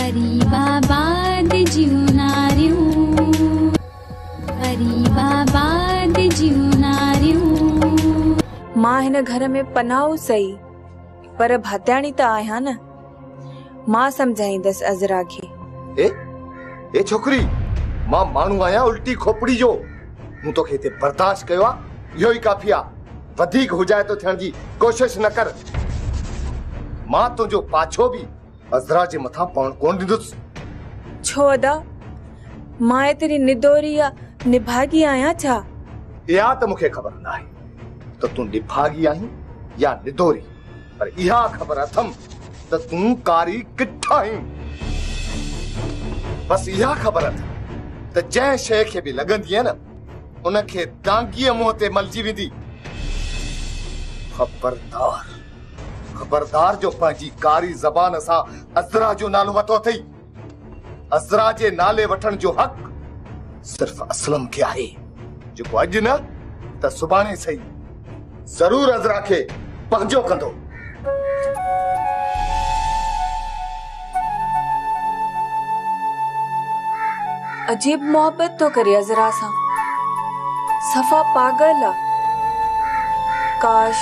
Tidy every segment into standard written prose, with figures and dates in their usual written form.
गरीबाबाद जीवनारियूं, गरीबाबाद जीवनारियूं। मां हिन घर में पनाह सही, पर भात्याणी त आहियां न। मां समझाईंदसि अज़रा खे। ए छोकरी, मां माण्हू आहियां उल्टी खोपड़ी जो। मूं तोखे हिते बर्दाश्त कयो आहे, इहो ई काफ़ी आहे। वधीक हुजाए तो थियण जी कोशिश न कर। मां तुंहिंजो पाछो बि अज़रा जे मथां पवण कोन ॾींदुसि। छो अदा, मां एतिरी निदोरी या निभागी आहियां छा? इहा त मूंखे ख़बर न आहे त तूं निभागी आहीं या निदोरी, पर इहा ख़बर अथम त तूं कारी किठा आहीं। बस इहा ख़बर अथम त जंहिं शइ खे बि लॻंदी आहे न, उनखे दांगीअ मुंहं ते मलजी वेंदी। खबरदार, खबरदार जो पंहिंजी कारी ज़बान सां अज़रा जो नालो वठो अथई। अज़रा जे नाले वठण जो हक़ सिर्फ़ असलम खे आहे, जेको अॼु न त सुभाणे सही ज़रूर अज़रा खे पंहिंजो कंदो। अजीब मोहब्बत तो करे अज़रा सां, सफ़ा पागल आ। काश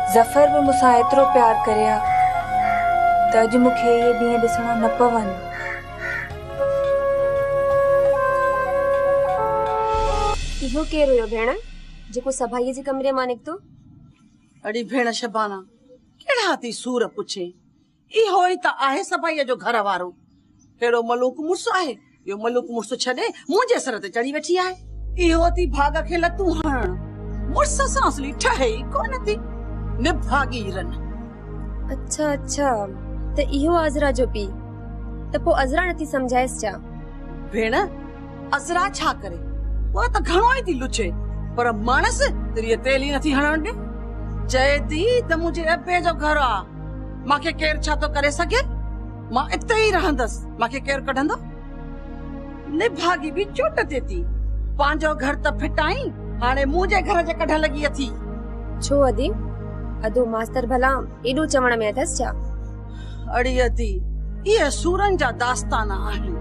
ज़फर भी मुसां एतिरो प्यार करे आ त अॼु मूंखे इहे ॾींहं ॾिसणा न पवनि। इहो केरु हुयो भेण जेको सभाईअ जे कमरे मां निकितो? अड़ी भेण शबाना, केड़ा थी सूर पुछे? इहो ई त आहे सभाईअ जो घर वारो। केड़ो मलूक मुर्स आहे, यो मलूक मुर्स छॾे मुंहिंजे सर ते चढ़ी वेठी आहे। इहो थी भाग खे लतूं हणण, मुर्स सां असली ठहे ई कोन थी, निभागी रन। अच्छा अच्छा, त इहो अज़रा जो पी, त पोइ अज़रा नथी समझाएसि छा? भेण अज़रा छा करे, उहा त घणो ई थी लुचे, पर मानस तेरी तेल ई नथी हणण ॾे। चए थी त मुंहिंजे अबे जो घर आ, मांखे केर छा तो करे सघे? मां इते ई रहंदसि, मांखे केर कढंदो? निभागी भी चोट ते थी, पंहिंजो घर त फिटाई, हाणे मुंहिंजे घर जे कढ लगी अथी। छो अदी, अदो मास्टर भला एॾो चवण में अथसि छा? अड़ी अदी, ये सूरन जा दास्तान आहिनि।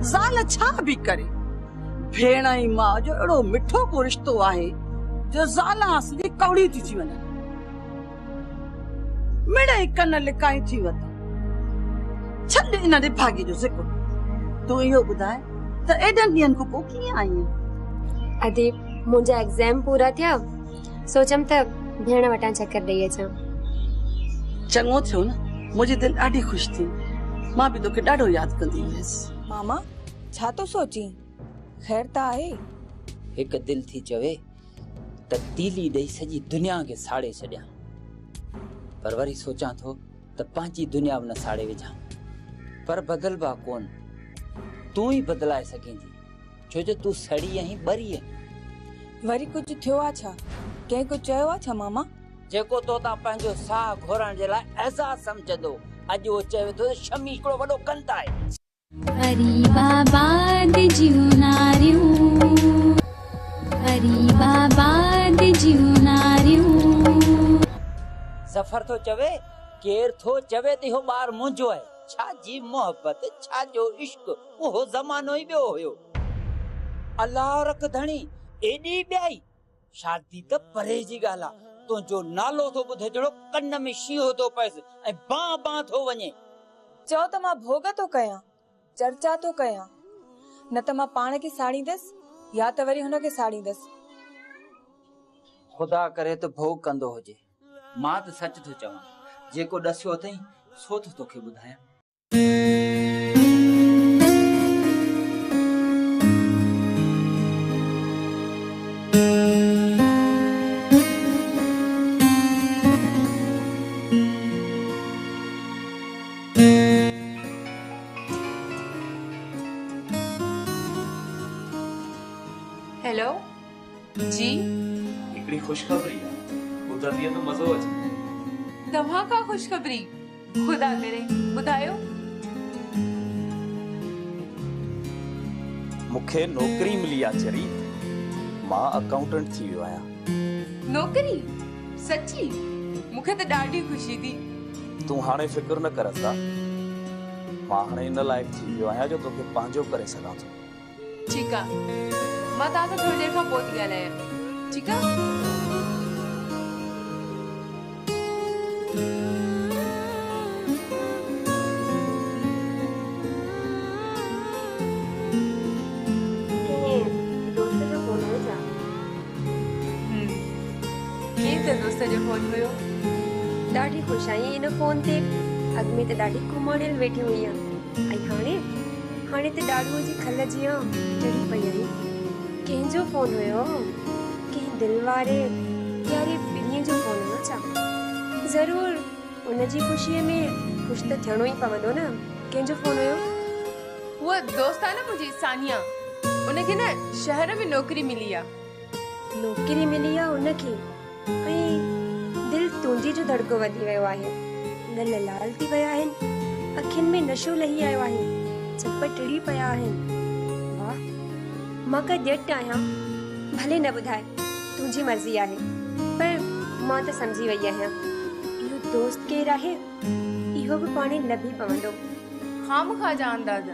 ज़ाल छा भी करे, भेण ई मां जो एड़ो मिठो को रिश्तो आहे जो ज़ाल असली कौड़ी थी वञे, मिड़े कन लिकाई थी वता। छॾ इन निभागी जो ज़िक्र, तूं इहो ॿुधाए त एॾनि ॾींहनि खां पोइ कीअं आई? अदी, मुंहिंजा एग्जाम पूरा थिया, सोचम त भेण वटां चक्कर ॾेई अचां। चङो थियो न, मुंहिंजी दिलि ॾाढी ख़ुशि थी। मां बि तोखे ॾाढो यादि कंदी हुयसि। मामा छा तो सोची? खैर त आहे? हिकु दिल थी चवे त तीली ॾेई सॼी दुनिया खे साड़े छॾियां, पर वरी सोचां थो त पंहिंजी दुनिया बि न साड़े विझां। पर बदलबा कोन, तूं ई बदलाए सघीं थी, छो जो तूं सड़ी आहीं, ॿरी आहीं। वरी कुछ थियो आ छा? कंहिं कुछ चयो आ छा मामा? जेको तो ता पंहिंजो साह घोरण जे लाइ एहसास समझंदो, अॼु वो चवे थो शमी हिकिड़ो वॾो कंत आहे। गरीबाबाद जीवनारियूं, गरीबाबाद जीवनारियूं। ज़फर तो चवे, केर थो चवे त इहो ॿार मुंहिंजो आहे। छा जी मोहब्बत, छा जो इश्क, उहो ज़मानो ई ॿियो हुयो। अल्लाह रख धणी, एॾी ॿियाई, शादी त परे जी ॻाल्हि आहे। तुंहिंजो नालो थो ॿुधे जहिड़ो कन में शींहो थो पएसि ऐं बां बां थो वञे। चओ त मां भोग तो कयां, चर्चा तो कयां, न त मां पाण खे साड़ींदसि या त वरी हुनखे साड़ींदसि। खुदा करे त भोग कंदो हुजे। मां त सच थो चवां, जेको ॾसियो अथई सो तो तोखे ॿुधायां। हेलो जी, हिकिड़ी खुशखबरी आहे, ॿुधंदीअ त मज़ो अचे। तव्हां का खुशखबरी? खुदा करे ॿुधायो। मूंखे नौकरी मिली आहे चरी, मां अकाउंटेंट थी वियो आहियां। नौकरी? सच्ची? मूंखे त ॾाढी ख़ुशी थी। तू हाणे फिक्र न कर असरा। मां हाणे इन लायक थी वियो आहियां जो तोखे पंहिंजो करे सघां थो। ठीकु आहे, मां तव्हां सां थोरी देरि खां पोइ थी ॻाल्हायां। ठीकु आहे? दोस्त जो फोन हुयो। ॾाढी ख़ुशि आई इन फोन ते। अॻ में त ॾाढी घुमणियल वेठी हुई ऐं हाणे त ॾाढो जी खल जीअं चढ़ी पई आई। कंहिंजो फोन हुयो? कंहिं दिलि वारे प्यारे पिणीअ जो फोन हुयो छा? ज़रूर उनजी ख़ुशीअ में ख़ुशि त थियणो ई पवंदो न। कंहिंजो फोन हुयो? उहा दोस्त आहे न मुंहिंजी सानिया, उनखे न शहर में नौकरी मिली आहे। नौकरी मिली आहे उनखे ऐं दिल तुंहिंजी जो धड़को वधी वियो आहे। गल लाल थी विया आहिनि, अखियुनि में नशो लही आयो आहे, चप टिड़ी पिया आहिनि। वाह, मां का ॼट आहियां, भले न ॿुधाए, तुंहिंजी मर्ज़ी आहे, पर मां त सम्झी वई आहियां इहो दोस्त केरु आहे। इहो बि पाणे लभी पवंदो। खामखा जा अंदाज़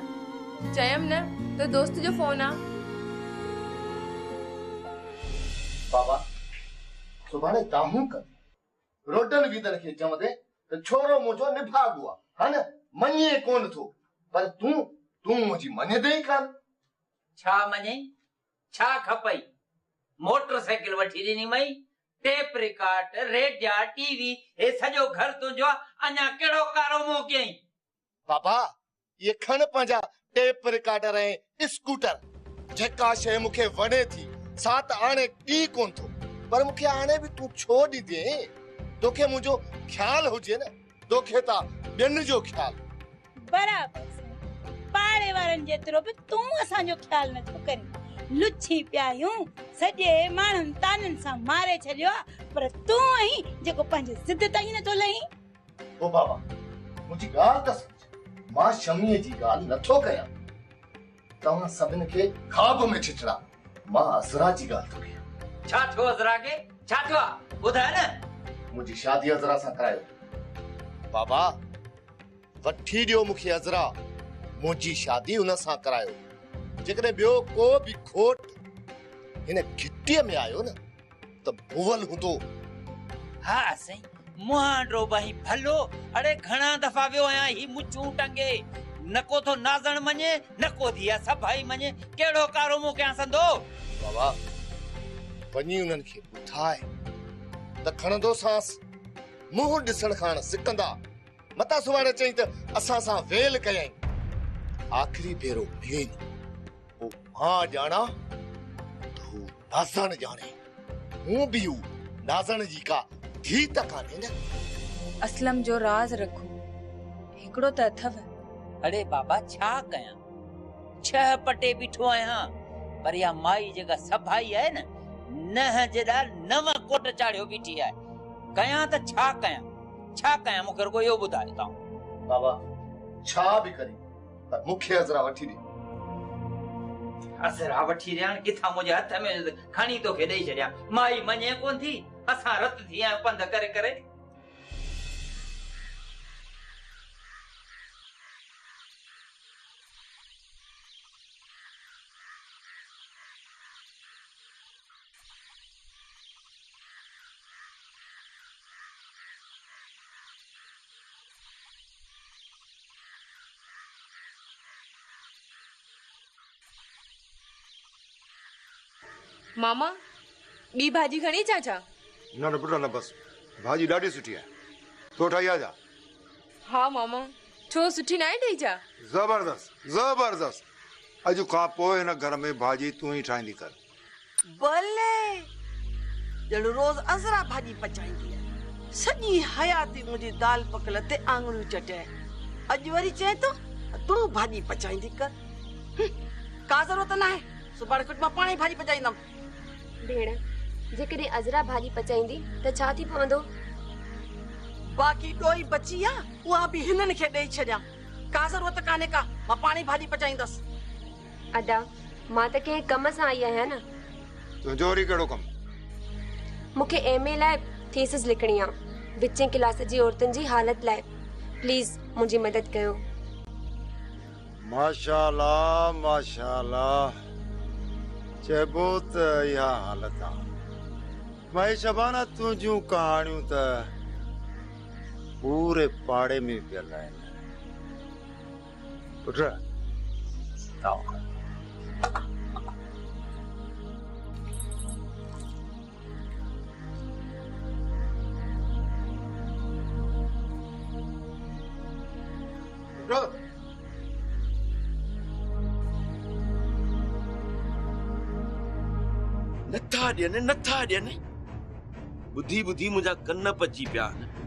चयमि न त दोस्त जो फोन आहे। बाबा सुभाणे दामू कर रोडन वीदन खे चवंदे त छोरो मुंहिंजो निभाग हुआ हा न मञे कोन थो, पर तूं मुंहिंजी मञंदे ई कान। छा मञे? छा खपई? मोटरसाइकिल वठी ॾिनी मई, टेप रिकॉर्ड, रेडियो, टीवी, हे सॼो घर तुंहिंजो आहे। अञा कहिड़ो कारो मुंहुं कयई? बाबा ये खण पंहिंजा टेप रिकॉर्डर ऐं स्कूटर। जेका शइ मूंखे वणे थी सा त हाणे ॾी कोन थो, पर मूंखे हाणे बि तूं छो ॾींदे? तोखे मुंहिंजो ख्याल हुजे न, तोखे त ॿियनि जो ख्याल। बराबर पाड़े वारनि जेतिरो बि तूं असांजो ख्याल नथो करी। लुच्छी पियायूं सॼे माण्हुनि ताननि सां मारे छॾियो, पर तूं आहीं जेको पंहिंजे ज़िद ताईं नथो लही। ओ बाबा मुंहिंजी ॻाल्हि त सम्झ, मां शमीअ जी ॻाल्हि नथो कयां। तव्हां सभिनि खे ख़्वाब में छिछड़ा, मां अज़रा जी ॻाल्हि थो कयां। छा थियो अज़रा खे? छा थियो आहे? ॿुधाए न। मुंहिंजी शादी अज़रा सां करायो। बाबा वठी ॾियो मूंखे अज़रा, मुंहिंजी शादी हुन सां करायो। जेकॾहिं ॿियो को बि खोट हिन घिटीअ में आयो न त भुवल हूंदो। हा साईं, मुहांडो भाई भलो। अरे घणा दफ़ा वियो आहियां ही मुचूं टंगे, न को तो नाज़ण मञे, न को दिया सभाई मञे। कहिड़ो कारो मुंहुं कयां संदो? बाबा वञी उन्हनि खे ॿुधाए त खणंदो सांस, मुंहुं ॾिसण खां सिकंदा। मता सुभाणे चई त असां सां वेल कयई। आख़िरी भेरो मिले पोइ मां ॼाणा त हू नाज़ण ॼाणे। हूं बि हू नाज़ण जी का धी त कान्हे न। असलम जो राज रखो हिकिड़ो त अथव। अरे बाबा छा कयां? 6 पटे बीठो आहियां, पर या माई जेका सभाई आहे न, नह जेड़ा 9 कोट चाढ़ियो बीठी आहे। कयां त छा कयां? छा कयां? मूंखे रुगो इहो ॿुधायो तव्हां। बाबा छा बि करी, पर मूंखे अज़रा वठी ॾे। अज़रा वठी ॾियां किथां? मुंहिंजे हथ में खणी तोखे ॾेई छॾियां। माई मञे कोन थी, असां रत थी आहियूं पंध करे करे। मामा ॿी भाॼी खणी चाचा? न न पुट न, बस भाॼी ॾाढी सुठी आहे। तो ठाही आहे छा? हा मामा, छो सुठी न आहे ठही छा? जबरदस्त जबरदस्त। अॼु खां पोइ हिन घर में भाॼी तूं ई ठाहींदी कर। भले ॼण रोज़ अज़रा भाॼी पचाईंदी आहे। सॼी हयाती मुंहिंजी दाल पकल ते आङुरियूं चटे। अॼु वरी चए तो तूं भाॼी पचाईंदी कर। का ज़रूरत न आहे, सुभाणे कुझु मां पाणे भाॼी पचाईंदमि। भेण जेकॾहिं अज़रा भाॼी पचाईंदी त छा थी पवंदो? बाक़ी ॾोई बची आहे, उहा बि हिननि खे ॾेई छॾियां। का ज़रूरत कान्हे का, मां पाणे भाॼी पचाईंदसि। अदा मां त कंहिं कम सां आई आहियां न। तुंहिंजो वरी कहिड़ो कमु? मूंखे MA लाइ थीसिस लिखणी आहे, विचें क्लास जी औरतुनि जी हालत लाइ। प्लीज मुंहिंजी मदद कयो। माशाल्लाह माशाल्लाह चइबो त इहा हालत आहे। भाई शबाना तुंहिंजूं कहाणियूं त पूरे पाड़े में पियल आहिनि। पुट आओ। नथा ॾियनि ॿुधी ॿुधी मुंहिंजा कन पची पिया आहिनि।